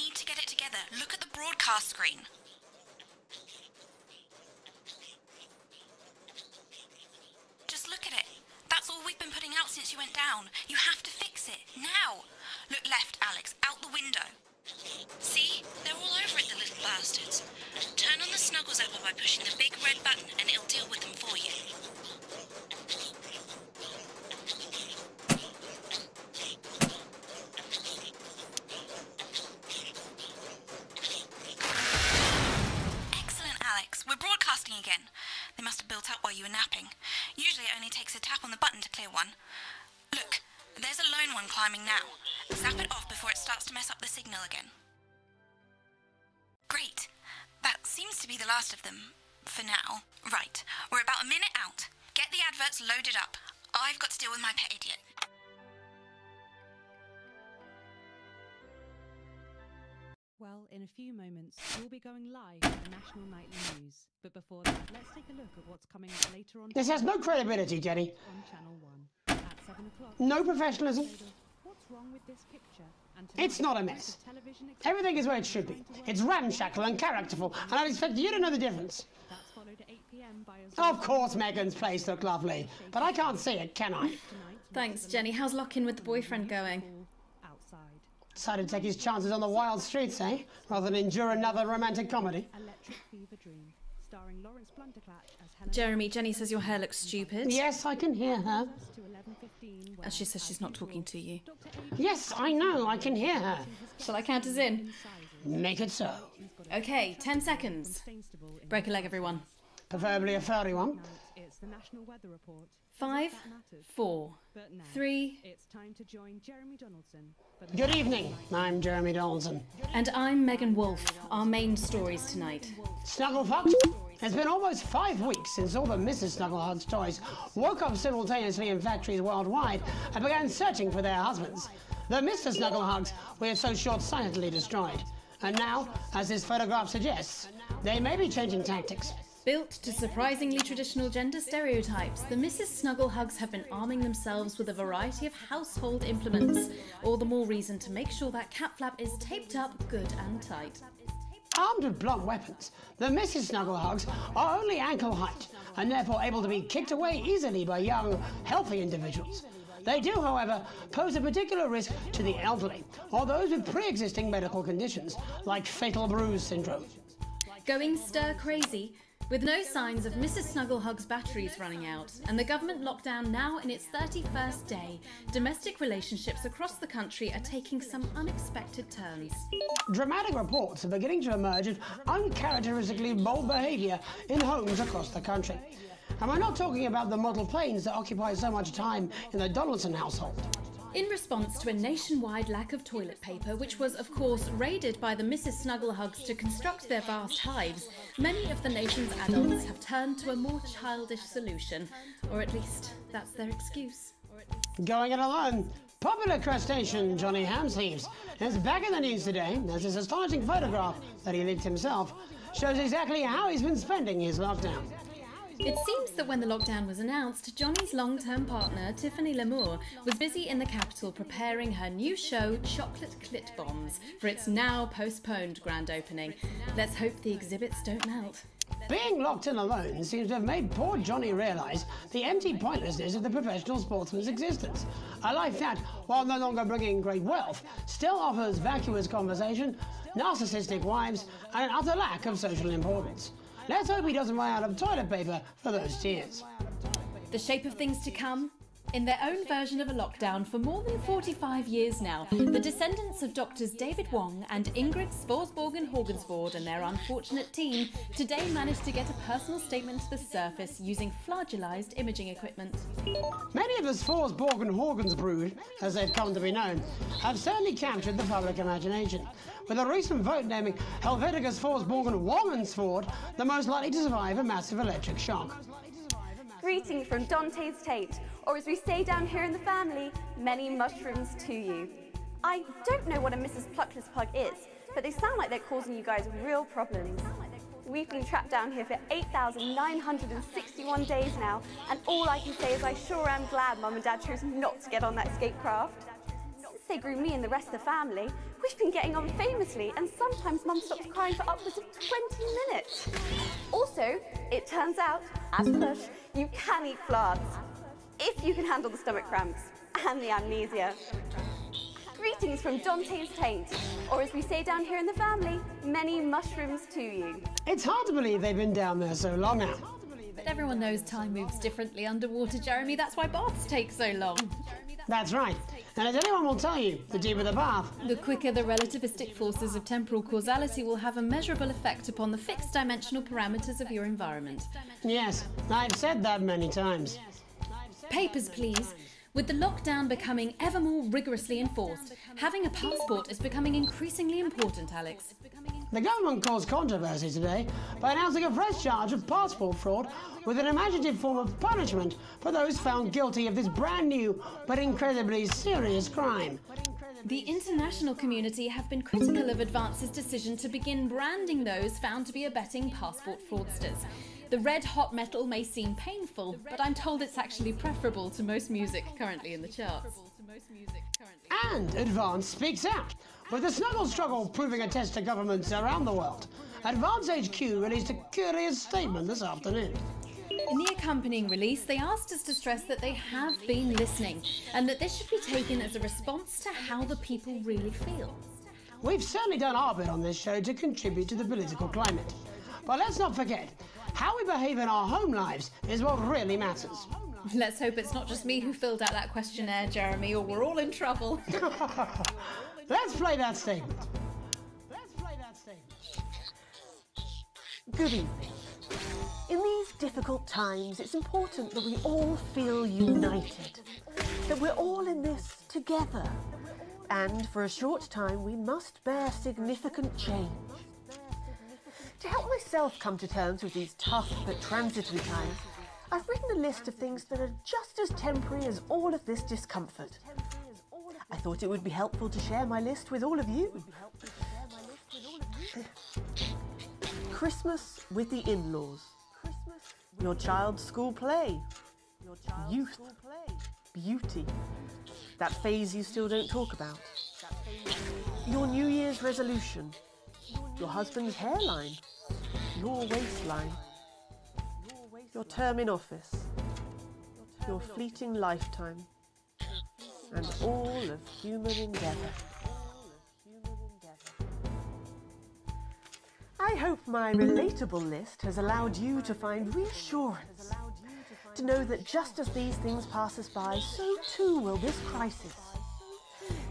need to get it together. Look at the broadcast screen. Just look at it. That's all we've been putting out since you went down. You have to fix it, now. Look left, Alex, out the window. See? They're all over it, the little bastards. Turn on the Snuggle Zapper by pushing the big red button and it'll deal with them for you. Excellent, Alex. We're broadcasting again. They must have built up while you were napping. Usually it only takes a tap on the button to clear one. Look, there's a lone one climbing now. Zap it off before it starts to mess up the signal again. Great. That seems to be the last of them. For now. Right. We're about a minute out. Get the adverts loaded up. I've got to deal with my pet idiot. Well, in a few moments, we'll be going live with the National Nightly News. But before that, let's take a look at what's coming up later on. This has no credibility, Jenny. On Channel 1 at 7 o'clock. No professionalism. What's wrong with this picture? And It's not a mess. Everything is where it should be. It's ramshackle and characterful, and I expect you to know the difference. That's followed at 8 p.m. by a Of course Megan's place looked lovely, but I can't see it, can I? Thanks, Jenny. How's lock-in with the boyfriend going? outside. Decided to take his chances on the wild streets, eh? Rather than endure another romantic comedy. Electric Fever Dream, starring Lawrence Blunderclatch as Helen. Jeremy, Jenny says your hair looks stupid. Yes, I can hear her. To 11:15, As she says she's not talking to you. Yes, I know, I can hear her. Shall I count us in? Make it so. Okay, 10 seconds. Break a leg, everyone. Preferably a furry one. It's the National Weather Report. 5, 4, But now, 3, it's time to join Jeremy Donaldson for the Good evening, I'm Jeremy Donaldson. and I'm Megan Wolfe. Our main stories tonight. Snugglefucked? It's been almost 5 weeks since all the Mrs. Snugglehugs toys woke up simultaneously in factories worldwide and began searching for their husbands. The Mr. Snugglehugs were so short-sightedly destroyed. And now, as this photograph suggests, they may be changing tactics. Built to surprisingly traditional gender stereotypes, the Mrs. Snugglehugs have been arming themselves with a variety of household implements. All the more reason to make sure that cat flap is taped up good and tight. Armed with blunt weapons, the Mrs. Snugglehugs are only ankle height and therefore able to be kicked away easily by young, healthy individuals. They do, however, pose a particular risk to the elderly or those with pre-existing medical conditions like fatal bruise syndrome. Going stir crazy, with no signs of Mrs. Snugglehug's batteries running out and the government lockdown now in its 31st day, domestic relationships across the country are taking some unexpected turns. Dramatic reports are beginning to emerge of uncharacteristically bold behaviour in homes across the country. And we're not talking about the model planes that occupy so much time in the Donaldson household. In response to a nationwide lack of toilet paper, which was of course raided by the Mrs. Snugglehugs to construct their vast hives, many of the nation's adults have turned to a more childish solution, or at least that's their excuse. Going it alone, popular crustacean Johnny Hamsleeves is back in the news today as his astonishing photograph that he leaked himself shows exactly how he's been spending his lockdown. It seems that when the lockdown was announced, Johnny's long-term partner, Tiffany Lamour, was busy in the capital preparing her new show, Chocolate Clit Bombs, for its now postponed grand opening. Let's hope the exhibits don't melt. Being locked in alone seems to have made poor Johnny realise the empty pointlessness of the professional sportsman's existence. A life that, while no longer bringing great wealth, still offers vacuous conversation, narcissistic wives, and an utter lack of social importance. Let's hope he doesn't run out of toilet paper for those tears. The shape of things to come? In their own version of a lockdown for more than 45 years now, the descendants of doctors David Wong and Ingrid Svorsborgen Horgensvoord and their unfortunate team today managed to get a personal statement to the surface using flagellized imaging equipment. Many of the Svorsborgen Horgensbrood, as they've come to be known, have certainly captured the public imagination, with a recent vote naming Helvetica Svorsborgen Wongensvoord the most likely to survive a massive electric shock. Greetings from Dante's Tate, or as we say down here in the family, many mushrooms to you. I don't know what a Mrs. Pluckless Pug is, but they sound like they're causing you guys real problems. We've been trapped down here for 8,961 days now, and all I can say is I sure am glad Mum and Dad chose not to get on that escape craft. they grew me and the rest of the family, we've been getting on famously, and sometimes Mum stops crying for upwards of 20 minutes. Also, it turns out, as push, you can eat plants, if you can handle the stomach cramps and the amnesia. Greetings from Dante's Taint, or as we say down here in the family, many mushrooms to you. It's hard to believe they've been down there so long now. But everyone knows time moves differently underwater, Jeremy. That's why baths take so long. That's right. And as anyone will tell you, the deeper the bath, The quicker the relativistic forces of temporal causality will have a measurable effect upon the fixed dimensional parameters of your environment. yes, I've said that many times. Papers, please. With the lockdown becoming ever more rigorously enforced, having a passport is becoming increasingly important, Alex. The government caused controversy today by announcing a fresh charge of passport fraud with an imaginative form of punishment for those found guilty of this brand new but incredibly serious crime. The international community have been critical of Advance's decision to begin branding those found to be abetting passport fraudsters. The red hot metal may seem painful, but I'm told it's actually preferable to most music currently in the charts. And Advance speaks out, with the Snuggle struggle proving a test to governments around the world. Advance HQ released a curious statement this afternoon. In the accompanying release, they asked us to stress that they have been listening, and that this should be taken as a response to how the people really feel. We've certainly done our bit on this show to contribute to the political climate. But let's not forget, how we behave in our home lives is what really matters. Let's hope it's not just me who filled out that questionnaire, Jeremy, or we're all in trouble. Let's play that statement. Good evening. In these difficult times, it's important that we all feel united, that we're all in this together. And for a short time, we must bear significant change. To help myself come to terms with these tough but transitory times, I've written a list of things that are just as temporary as all of this discomfort. I thought it would be helpful to share my list with all of you. Christmas with the in-laws. Your child's school play. Youth. Beauty. That phase you still don't talk about. Your New Year's resolution. Your husband's hairline. Your waistline. Your term in office. Your fleeting lifetime. And all of human endeavour. I hope my relatable list has allowed you to find reassurance, to know that just as these things pass us by, so too will this crisis.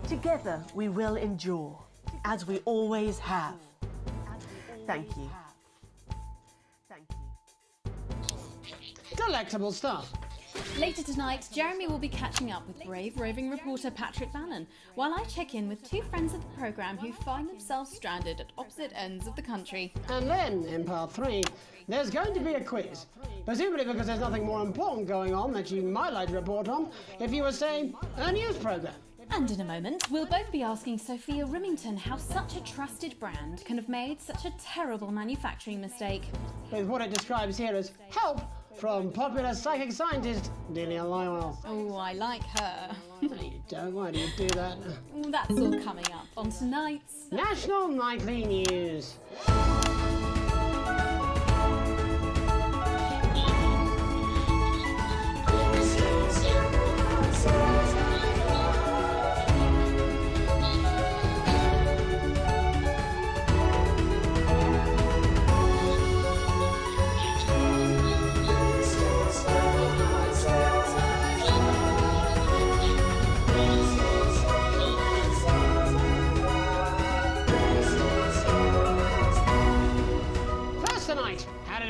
Together we will endure, as we always have. Thank you. Delectable stuff. Later tonight, Jeremy will be catching up with brave roving reporter Patrick Bannon, while I check in with two friends of the programme who find themselves stranded at opposite ends of the country. And then, in part 3, there's going to be a quiz. Presumably because there's nothing more important going on that you might like to report on if you were, say, a news programme. And in a moment, we'll both be asking Sophia Rimington how such a trusted brand can have made such a terrible manufacturing mistake. With what it describes here as help from popular psychic scientist Delia Lywell. Oh, I like her. No, you don't. Why do you do that? That's all coming up on tonight's National Nightly News.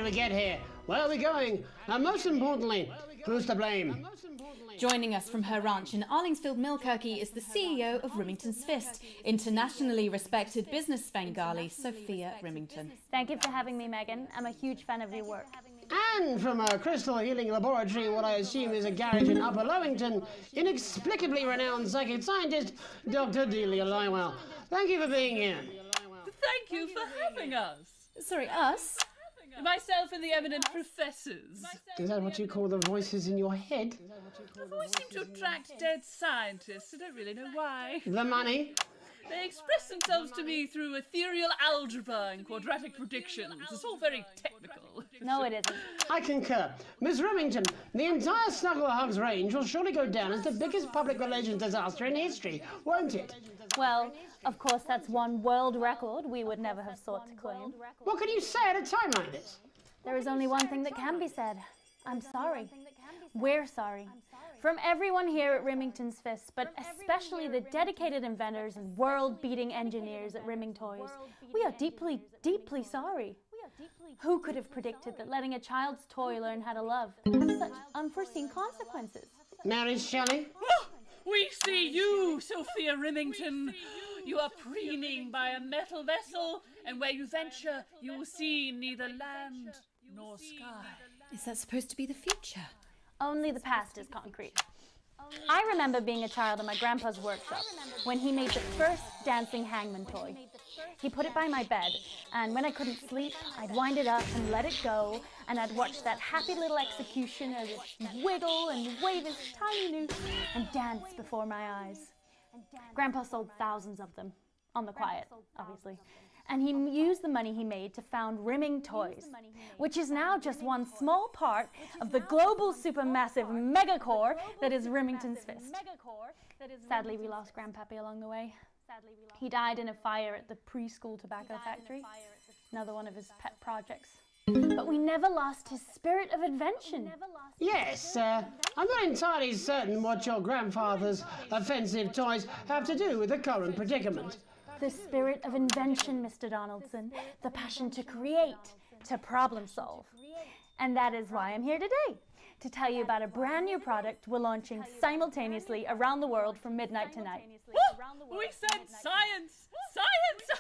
We get here? Where are we going? And most importantly, who's to blame? Joining us from her ranch in Arlingsfield, Milkirky is the CEO of Rimington's Fist, internationally respected business Svengali, Sophia Rimington. Thank you for having me, Megan. I'm a huge fan of your work. And from a crystal healing laboratory, what I assume is a garage in Upper Lowington, inexplicably renowned psychic scientist, Dr. Delia Lywell. Thank you for being here. Thank you for having us. Sorry, us? Myself and the eminent professors. Is that what you call the voices in your head? The voice seem to attract dead scientists. I don't really know why. The money? They express themselves to me through ethereal algebra and quadratic predictions. It's all very technical. No, it isn't. I concur. Miss Remington, the entire Snugglehugs range will surely go down as the biggest public relations disaster in history, won't it? Well, of course, that's one world record we would never have sought to claim. What can you say at a time like this? There is only one thing that can be said. I'm sorry. We're sorry. From everyone here at Remington's Fist, but especially the dedicated inventors and world-beating engineers at Rimming Toys, we are deeply, deeply sorry. Who could have predicted that letting a child's toy learn how to love would have such unforeseen consequences? Mary Shelley? Oh, we see you, Sophia Remington. You are preening by a metal vessel, and where you venture, you will see neither land nor sky. Is that supposed to be the future? Only the past is concrete. I remember being a child in my grandpa's workshop when he made the first dancing hangman toy. He put it by my bed, and when I couldn't sleep, I'd wind it up and let it go, and I'd watch that happy little executioner wiggle and wave his tiny noose and dance before my eyes. Grandpa sold thousands of them, on the quiet, obviously. And he used the money he made to found Rimming Toys, which is now just one small part of the global supermassive megacore that is Remington's Fist. Sadly, we lost Grandpappy along the way. He died in a fire at the preschool tobacco factory, another one of his pet projects. But we never lost his spirit of invention. Yes, I'm not entirely certain what your grandfather's offensive toys have to do with the current predicament. The spirit of invention, Mr. Donaldson. The passion to create, to problem solve. And that is why I'm here today, to tell you about a brand new product we're launching simultaneously around the world from midnight tonight. Woo! We said science! Science!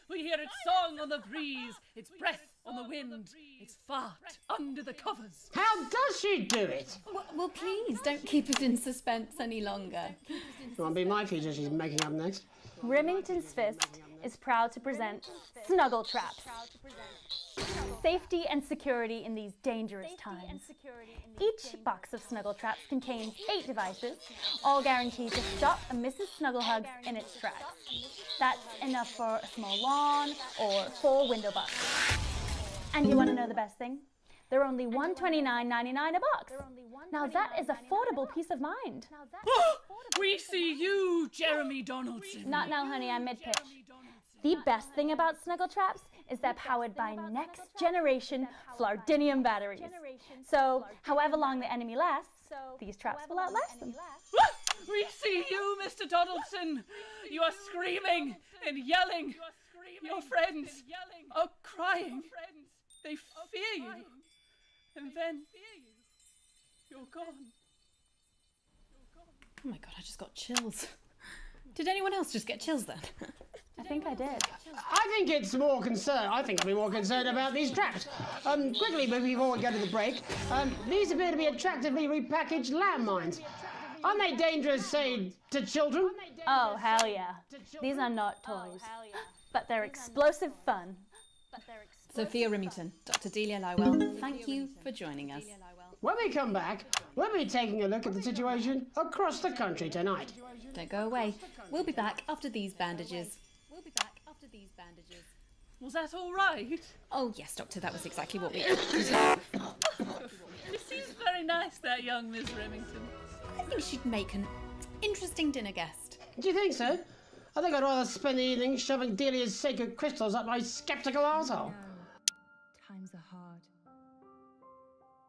We hear its song on the breeze, its breath on the wind, its fart under the covers. How does she do it? Well, please, don't keep us in suspense any longer. It won't be my feature she's making up next. Remington's Fist is proud to present Snuggle Traps. Safety and security in these dangerous times. Each box of Snuggle Traps contains 8 devices, all guaranteed to stop a Mrs. Snugglehugs in its tracks. That's enough for a small lawn or 4 window boxes. And you want to know the best thing? They're only $129.99 a box. Now that is affordable peace of mind. We see you, Jeremy Donaldson. Not now, honey, I'm mid-pitch. The best thing about Snuggle Traps is they're powered by next-generation Flardinium batteries. So, however long the enemy lasts, these traps will outlast them. We see you, Mr. Donaldson. You are screaming and yelling. Your friends are crying. They fear you. And then you're gone. Oh my god, I just got chills. Did anyone else just get chills then? I think I did. I think it's more concerned. I think I'll be more concerned about these traps. Quickly, before we go to the break, these appear to be attractively repackaged landmines. Aren't they dangerous, say, to children? Oh, hell yeah. These are not toys. But they're explosive fun. Sophia Remington, Dr. Delia Lywell, thank you for joining us. When we come back, we'll be taking a look at the situation across the country tonight. Don't go away. We'll be back after these bandages. Was that all right? Oh, yes, Doctor, that was exactly what we... She seems very nice, that young Miss Remington. I think she'd make an interesting dinner guest. Do you think so? I think I'd rather spend the evening shoving Delia's sacred crystals up my skeptical arsehole. Times are hard.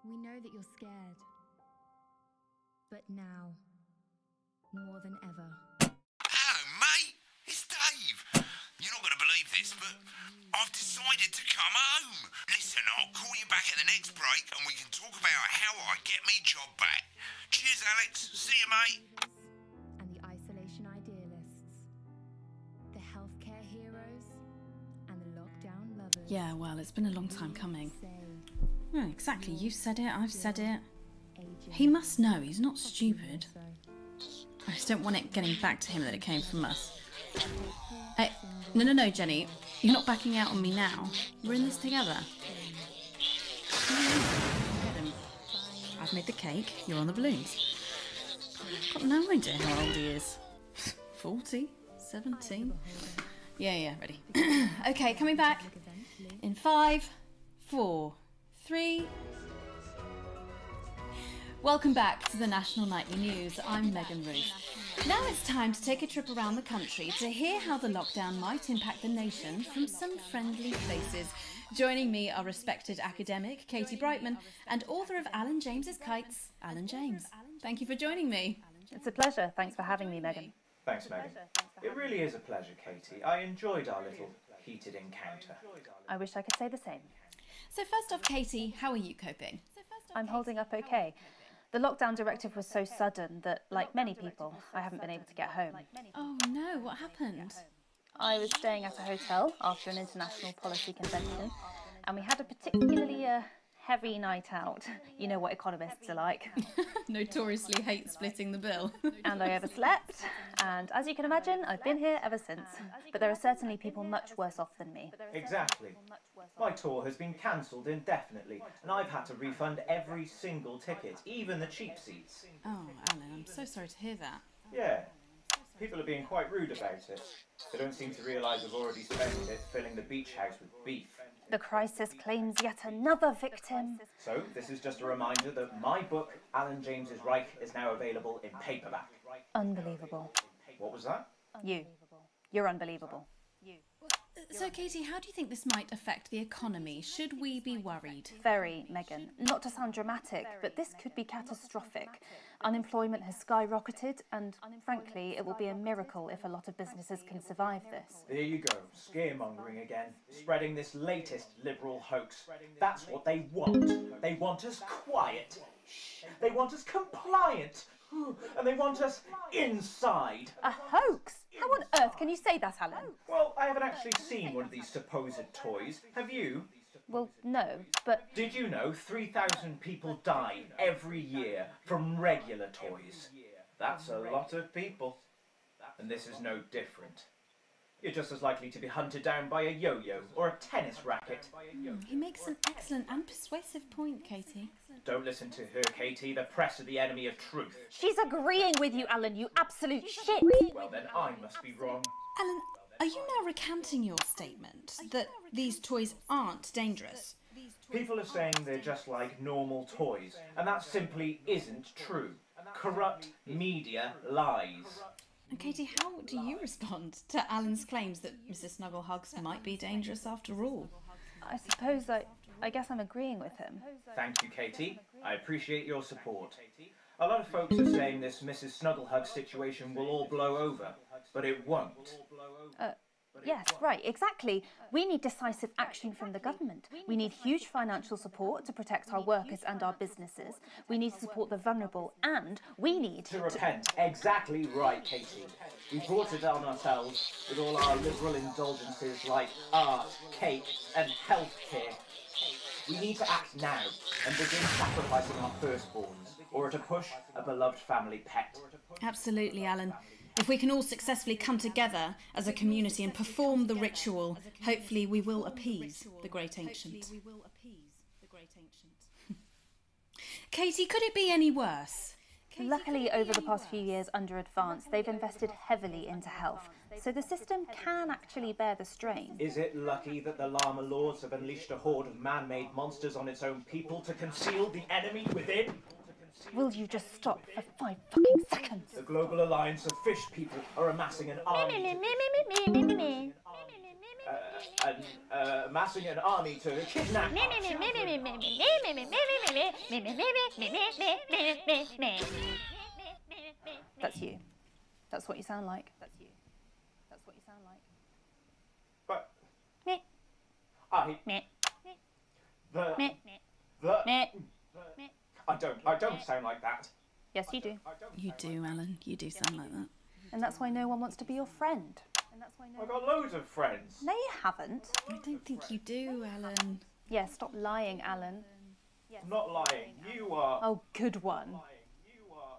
We know that you're scared. But now, more than ever. Hello, mate. It's Dave. You're not going to believe this, but I've decided to come home. Listen, I'll call you back at the next break and we can talk about how I get me job back. Cheers, Alex. See you, mate. And the isolation idealists. The healthcare heroes. And the lockdown lovers. Yeah, well, it's been a long time coming. Oh, exactly. You said it, I've said it. He must know. He's not stupid. I just don't want it getting back to him that it came from us. Hey, no, Jenny. You're not backing out on me now. We're in this together. I've made the cake, you're on the balloons. I've got no idea how old he is. 40? 17? Yeah, ready. Okay, coming back. In 5, 4, 3... Welcome back to the National Nightly News. I'm Megan Ruth. Now it's time to take a trip around the country to hear how the lockdown might impact the nation from some friendly faces. Joining me are respected academic Katie Brightman and author of Alan James's Kites, Alan James. Thank you for joining me. It's a pleasure. Thanks for having me, Megan. Thanks, Megan. It really is a pleasure, Katie. I enjoyed our little heated encounter. I wish I could say the same. So first off, Katie, how are you coping? I'm holding up okay. The lockdown directive was so sudden that, like many people, I haven't been able to get home. Oh no, what happened? I was staying at a hotel after an international policy convention, and we had a particularly heavy night out. You know what economists are like. Notoriously hate splitting the bill. And I overslept, and as you can imagine, I've been here ever since. But there are certainly people much worse off than me. Exactly. My tour has been cancelled indefinitely, and I've had to refund every single ticket, even the cheap seats. Oh, Alan, I'm so sorry to hear that. Yeah. People are being quite rude about it. They don't seem to realise we've already spent it filling the beach house with beef. The crisis claims yet another victim. So, this is just a reminder that my book, Alan James's Reich, is now available in paperback. Unbelievable. What was that? You're unbelievable. So, Katie, how do you think this might affect the economy? Should we be worried? Very, Megan. Not to sound dramatic, but this could be catastrophic. Unemployment has skyrocketed, and frankly, it will be a miracle if a lot of businesses can survive this. There you go, scaremongering again, spreading this latest liberal hoax. That's what they want. They want us quiet. They want us compliant. And they want us inside. A hoax? How on earth can you say that, Alan? Well, I haven't actually seen one of these supposed toys. Have you? Well, no, but... Did you know 3,000 people die every year from regular toys? That's a lot of people. And this is no different. You're just as likely to be hunted down by a yo-yo or a tennis racket. He makes an excellent and persuasive point, Katie. Don't listen to her, Katie. The press are the enemy of truth. She's agreeing with you, Alan, you absolute shit! Well, then I must be wrong. Alan, are you now recanting your statement that these toys aren't dangerous? People are saying they're just like normal toys, and that simply isn't true. Corrupt media lies. And Katie, how do you respond to Alan's claims that Mrs. Snugglehugs might be dangerous after all? I suppose I guess I'm agreeing with him. Thank you, Katie. I appreciate your support. A lot of folks are saying this Mrs. Snugglehug situation will all blow over, but it won't. Yes, right, exactly. We need decisive action from the government. We need huge financial support to protect our workers and our businesses. We need to support the vulnerable, and we need to repent. Exactly right, Katie. We brought it on ourselves with all our liberal indulgences like art, cake, and healthcare. We need to act now and begin sacrificing our firstborns, or to push a beloved family pet. Absolutely, Alan. If we can all successfully come together as a community and perform the ritual, hopefully we will appease the great ancient. Katie, could it be any worse? Luckily, over the past few years under Advance, they've invested heavily into health, so the system can actually bear the strain. Is it lucky that the Llama Lords have unleashed a horde of man-made monsters on its own people to conceal the enemy within? Will you just stop for 5 fucking seconds? The Global Alliance of Fish People are amassing an army amassing an army to kidnap That's you. That's what you sound like. That's you. That's what you sound like. But I don't sound like that. Yes, you do. You do, Alan. You do sound like that. And that's why no one wants to be your friend. I've got loads of friends. No, you haven't. I don't think you do, Alan. Yeah, stop lying, Alan. I'm not lying. You are. Oh, good one.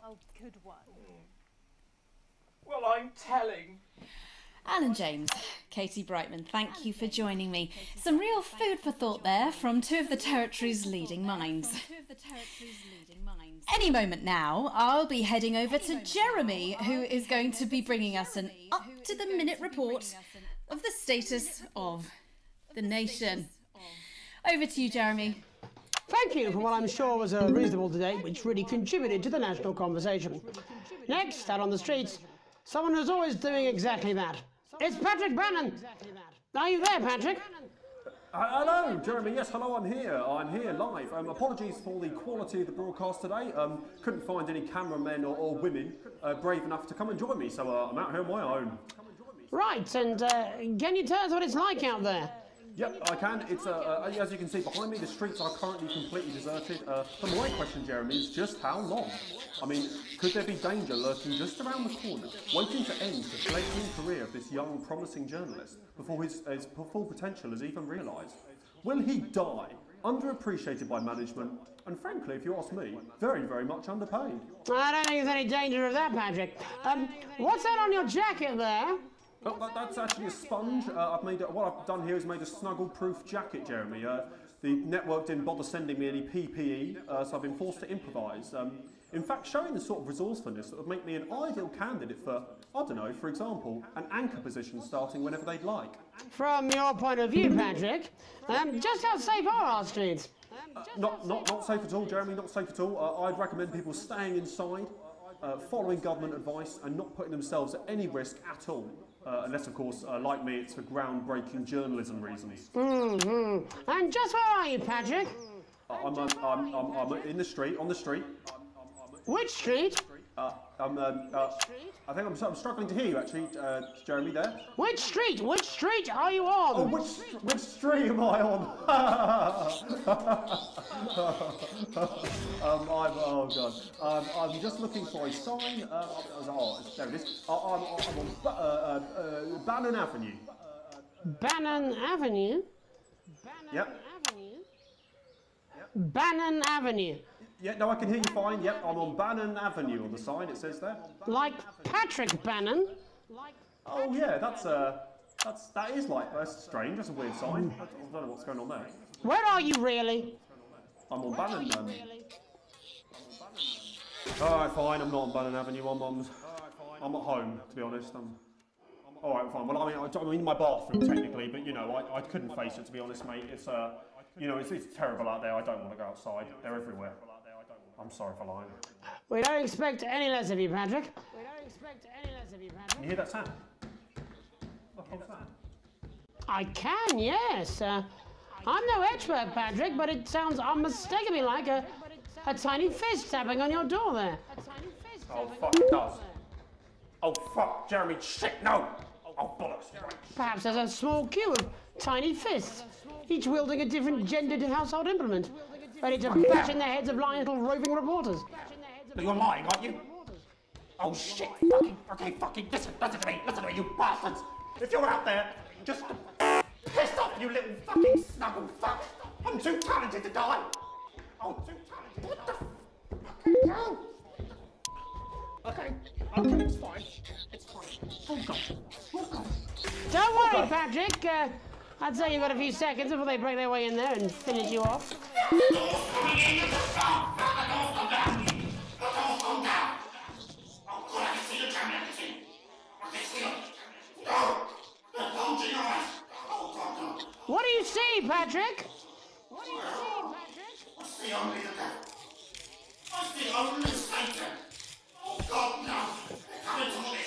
Oh, good one. Well, I'm telling. Alan James, Katie Brightman, thank you for joining me. Some real food for thought there from two of the territory's leading minds. Any moment now, I'll be heading over to Jeremy, who is going to be bringing us an up-to-the-minute report of the status of the nation. Over to you, Jeremy. Thank you for what I'm sure was a reasonable debate which really contributed to the national conversation. Next, out on the streets, someone who's always doing exactly that. It's Patrick Bannon. Are you there, Patrick? Hello, Jeremy. Yes, hello, I'm here. I'm here live. Apologies for the quality of the broadcast today. Couldn't find any cameramen or women brave enough to come and join me, so I'm out here on my own. Right, and can you tell us what it's like out there? Yep, I can. It's as you can see behind me, the streets are currently completely deserted. But my question, Jeremy, is just how long? I mean, could there be danger lurking just around the corner, waiting to end the fledgling career of this young, promising journalist before his full potential is even realised? Will he die, underappreciated by management, and frankly, if you ask me, very, very much underpaid? I don't think there's any danger of that, Patrick. What's that on your jacket there? Oh, that's actually a sponge. What I've done here is made a snuggle-proof jacket, Jeremy. The network didn't bother sending me any PPE, so I've been forced to improvise. In fact, showing the sort of resourcefulness that would make me an ideal candidate for, I don't know, for example, an anchor position starting whenever they'd like. From your point of view, Patrick, just how safe are our streets? Not safe at all, Jeremy, not safe at all. I'd recommend people staying inside, following government advice, and not putting themselves at any risk at all. Unless, of course, like me, it's for groundbreaking journalism reasons. And just where are you, Patrick? I'm in the street, on the street. Which street? I think I'm struggling to hear you, actually, Jeremy, there. Which street? Which street are you on? Oh, which street am I on? Oh, God. I'm just looking for a sign. There it is. I'm on Bannon Avenue. Bannon Avenue? Yep. Bannon Avenue. Yeah, no, I can hear you fine. Yep, I'm on Bannon Avenue on the sign, it says there. Like Patrick Bannon? Oh, yeah, that's strange. That's a weird sign. I don't know what's going on there. Where are you really? I'm on Bannon. Alright, fine, I'm not on Bannon Avenue. I'm at home, to be honest. Alright, fine. Well, I'm in my bathroom, technically, but, you know, I couldn't face it, to be honest, mate. It's, you know, it's terrible out there. I don't want to go outside. They're everywhere. I'm sorry for lying. We don't expect any less of you, Patrick. Can you hear that sound? What the hell's that? I can, yes. I'm no expert, Patrick, but it sounds unmistakably like a tiny fist tapping on your door there. Oh, fuck, it does. Oh, fuck, Jeremy, shit, no! Oh, bollocks. Perhaps there's a small queue of tiny fists, each wielding a different gendered household implement, ready to bash in the heads of lying little roving reporters. You're lying, aren't you? Oh, shit, fucking, listen to me, you bastards! If you're out there, just piss off, you little fucking snuggle fuck! I'm too talented to die! Oh, too talented! What the fucking hell? Okay, it's fine. It's fine. Oh, God. Don't worry, Patrick. I'd say you've got a few seconds before they break their way in there and finish you off. What do you see, Patrick? I see only the devil. I see only Satan. Oh, God, no. They're coming to me.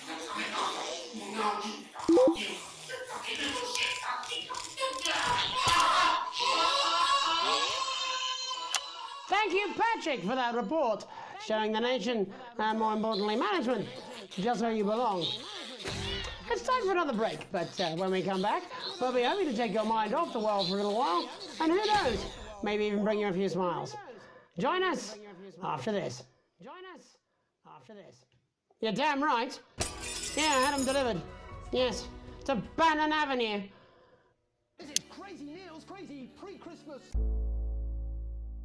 They're coming over. No, you fucking little shit. Thank you, Patrick, for that report, showing the nation, and more importantly, management, just where you belong. It's time for another break, but when we come back, we'll be happy to take your mind off the world for a little while, and who knows, maybe even bring you a few smiles. Join us after this. You're damn right. Yeah, I had them delivered. Yes, to Bannon Avenue. This is Crazy Neil's Crazy Pre-Christmas.